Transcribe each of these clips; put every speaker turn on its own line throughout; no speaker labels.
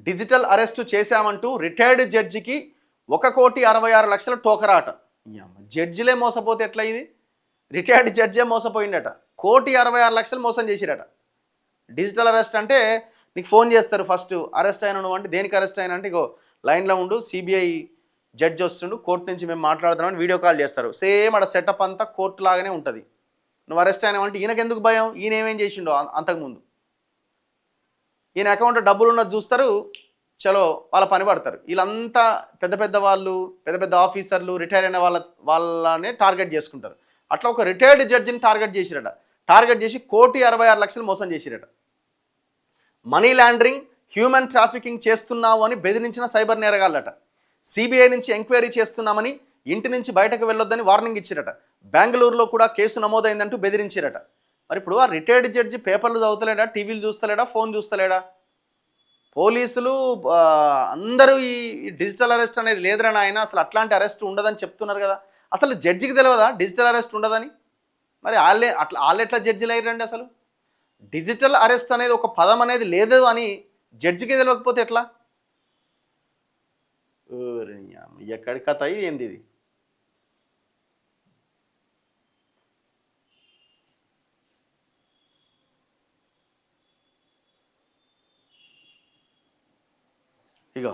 Digital arrest చేశామంటూ retired జడ్జికి 1,66,00,000 టోకరాట. జడ్జిలే మోసపోతే ఎట్లా ఇది? రిటైర్డ్ జడ్జే మోసపోయిండట. 1,66,00,000 మోసం చేసిరట. డిజిటల్ అరెస్ట్ అంటే నీకు ఫోన్ చేస్తారు ఫస్ట్, అరెస్ట్ అయినా నువ్వు అంటే దేనికి అరెస్ట్ అయినా అంటే ఇగో లైన్లో ఉండు, సిబిఐ జడ్జి వస్తుండు, కోర్టు నుంచి మేము మాట్లాడుతున్నామని వీడియో కాల్ చేస్తారు. సేమ్ అక్కడ సెటప్ అంతా కోర్టు లాగానే ఉంటుంది. నువ్వు అరెస్ట్ అయినావంటే ఈయనకెందుకు భయం? ఈయన ఏమేం చేసిండో అంతకుముందు. ఈయన అకౌంట్లో డబ్బులు ఉన్నది చూస్తారు, చలో వాళ్ళ పని పడతారు. వీళ్ళంతా పెద్ద పెద్ద వాళ్ళు, పెద్ద పెద్ద ఆఫీసర్లు, రిటైర్ అయిన వాళ్ళనే టార్గెట్ చేసుకుంటారు. అట్లా ఒక రిటైర్డ్ జడ్జిని టార్గెట్ చేసిరట. టార్గెట్ చేసి 1,66,00,000 మోసం చేసిరట. మనీ లాండరింగ్, హ్యూమన్ ట్రాఫికింగ్ చేస్తున్నావు అని బెదిరించిన సైబర్ నేరగాళ్ళట. సిబిఐ నుంచి ఎంక్వైరీ చేస్తున్నామని, ఇంటి నుంచి బయటకు వెళ్ళొద్దని వార్నింగ్ ఇచ్చిరట. బెంగళూరులో కూడా కేసు నమోదైందంటూ బెదిరించిరట. మరి ఇప్పుడు ఆ రిటైర్డ్ జడ్జి పేపర్లు చదువుతలేడా, టీవీలు చూస్తలేడా, ఫోన్ చూస్తలేడా? పోలీసులు అందరూ ఈ డిజిటల్ అరెస్ట్ అనేది లేదురని ఆయన అసలు అట్లాంటి అరెస్ట్ ఉండదని చెప్తున్నారు కదా. అసలు జడ్జికి తెలియదా డిజిటల్ అరెస్ట్ ఉండదని? మరి వాళ్ళు ఎట్లా జడ్జిలు అయ్యారండి? అసలు డిజిటల్ అరెస్ట్ అనేది ఒక పదం అనేది లేదు అని జడ్జికి తెలియకపోతే ఎట్లా? ఎక్కడి కథ ఏంది ఇది? ఇగో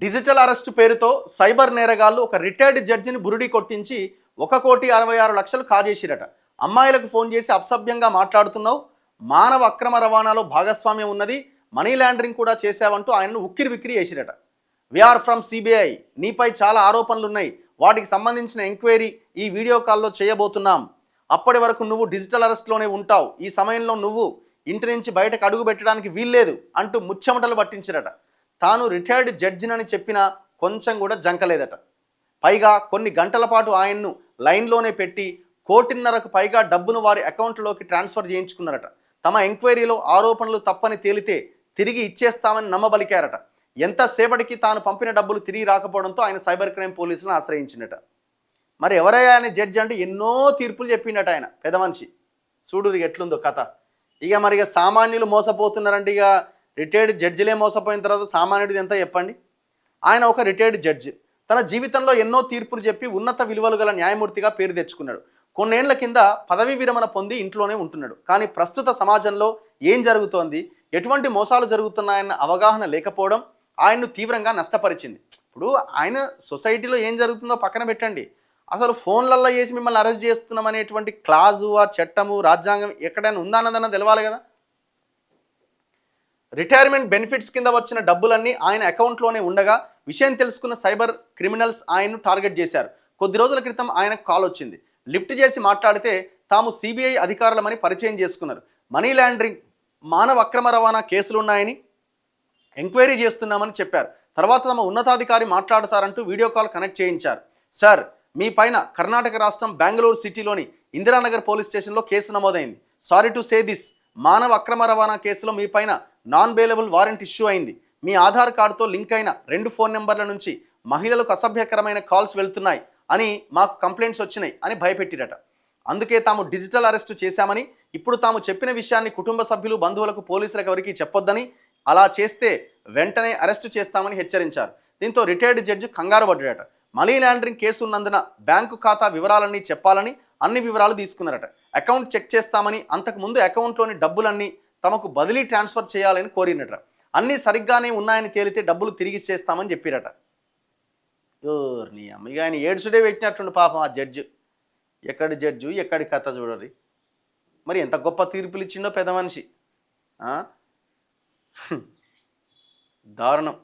డిజిటల్ అరెస్ట్ పేరుతో సైబర్ నేరగాళ్ళు ఒక రిటైర్డ్ జడ్జిని బురుడి కొట్టించి 1,66,00,000 కాజేసిరట. అమ్మాయిలకు ఫోన్ చేసి అపసభ్యంగా మాట్లాడుతున్నావు, మానవ అక్రమ రవాణాలో భాగస్వామ్యం ఉన్నది, మనీ లాండరింగ్ కూడా చేశావంటూ ఆయనను ఉక్కిరి బిక్కిరి చేసిరట. వీఆర్ ఫ్రమ్ సిబిఐ, నీపై చాలా ఆరోపణలు ఉన్నాయి, వాటికి సంబంధించిన ఎంక్వైరీ ఈ వీడియో కాల్లో చేయబోతున్నాం. అప్పటి వరకు నువ్వు డిజిటల్ అరెస్ట్లోనే ఉంటావు. ఈ సమయంలో నువ్వు ఇంటి నుంచి బయటకు అడుగు పెట్టడానికి వీల్లేదు అంటూ ముచ్చెమటలు పట్టించిరట. తాను రిటైర్డ్ జడ్జినని చెప్పినా కొంచెం కూడా జంకలేదట. పైగా కొన్ని గంటల పాటు ఆయన్ను లైన్లోనే పెట్టి 1,50,00,000కు పైగా డబ్బును వారి అకౌంట్లోకి ట్రాన్స్ఫర్ చేయించుకున్నారట. తమ ఎంక్వైరీలో ఆరోపణలు తప్పని తేలితే తిరిగి ఇచ్చేస్తామని నమ్మబలికారట. ఎంతసేపటికి తాను పంపిన డబ్బులు తిరిగి రాకపోవడంతో ఆయన సైబర్ క్రైమ్ పోలీసులను ఆశ్రయించిందట. మరి ఎవరయ్యా ఆయన జడ్జి అంటే ఎన్నో తీర్పులు చెప్పిండట ఆయన పెద్ద మనిషి. చూడు ఎట్లుందో కథ. ఇక సామాన్యులు మోసపోతున్నారంటే ఇక రిటైర్డ్ జడ్జిలే మోసపోయిన తర్వాత సామాన్యుడిది ఎంత చెప్పండి? ఆయన ఒక రిటైర్డ్ జడ్జి, తన జీవితంలో ఎన్నో తీర్పులు చెప్పి ఉన్నత విలువలు గల న్యాయమూర్తిగా పేరు తెచ్చుకున్నాడు. కొన్నేళ్ల కింద పదవీ విరమణ పొంది ఇంట్లోనే ఉంటున్నాడు. కానీ ప్రస్తుత సమాజంలో ఏం జరుగుతోంది, ఎటువంటి మోసాలు జరుగుతున్నాయన్న అవగాహన లేకపోవడం ఆయన్ను తీవ్రంగా నష్టపరిచింది. ఇప్పుడు ఆయన సొసైటీలో ఏం జరుగుతుందో పక్కన పెట్టండి, అసలు ఫోన్లల్లో చేసి మిమ్మల్ని అరెస్ట్ చేస్తున్నాం అనేటువంటి క్లాజు, ఆ చట్టము, రాజ్యాంగం ఎక్కడైనా ఉందన్నదన్న తెలవాలి కదా. రిటైర్మెంట్ బెనిఫిట్స్ కింద వచ్చిన డబ్బులన్నీ ఆయన అకౌంట్లోనే ఉండగా విషయం తెలుసుకున్న సైబర్ క్రిమినల్స్ ఆయన్ను టార్గెట్ చేశారు. కొద్ది రోజుల క్రితం ఆయనకు కాల్ వచ్చింది. లిఫ్ట్ చేసి మాట్లాడితే తాము సిబిఐ అధికారులమని పరిచయం చేసుకున్నారు. మనీ లాండరింగ్, మానవ అక్రమ రవాణా కేసులున్నాయని ఎంక్వైరీ చేస్తున్నామని చెప్పారు. తర్వాత తమ ఉన్నతాధికారి మాట్లాడతారంటూ వీడియో కాల్ కనెక్ట్ చేయించారు. సార్, మీ పైన కర్ణాటక రాష్ట్రం బెంగళూరు సిటీలోని ఇందిరానగర్ పోలీస్ స్టేషన్లో కేసు నమోదైంది. సారీ టు సే దిస్, మానవ అక్రమ రవాణా కేసులో మీ పైన నాన్ బెయిలబుల్ వారెంట్ ఇష్యూ అయింది. మీ ఆధార్ కార్డుతో లింక్ అయిన 2 ఫోన్ నెంబర్ల నుంచి మహిళలకు అసభ్యకరమైన కాల్స్ వెళ్తున్నాయి అని మాకు కంప్లైంట్స్ వచ్చినాయి అని భయపెట్టిరట. అందుకే తాము డిజిటల్ అరెస్టు చేశామని, ఇప్పుడు తాము చెప్పిన విషయాన్ని కుటుంబ సభ్యులు, బంధువులకు, పోలీసులకు ఎవరికీ చెప్పొద్దని, అలా చేస్తే వెంటనే అరెస్టు చేస్తామని హెచ్చరించారు. దీంతో రిటైర్డ్ జడ్జి కంగారు పడ్డాడట. మనీ లాండరింగ్ కేసు ఉన్నందున బ్యాంకు ఖాతా వివరాలన్నీ చెప్పాలని అన్ని వివరాలు తీసుకున్నారట. అకౌంట్ చెక్ చేస్తామని, అంతకుముందు అకౌంట్లోని డబ్బులన్నీ తమకు బదిలీ ట్రాన్స్ఫర్ చేయాలని కోరినట. అన్నీ సరిగ్గానే ఉన్నాయని తేలితే డబ్బులు తిరిగి ఇచ్చేస్తామని చెప్పిరట. ఇక ఆయన ఏడ్చుడే పెట్టినట్టుండి పాపం ఆ జడ్జి. ఎక్కడి జడ్జు, ఎక్కడి కథ చూడరి. మరి ఎంత గొప్ప తీర్పులు ఇచ్చిండో పెద్ద మనిషి. దారుణం.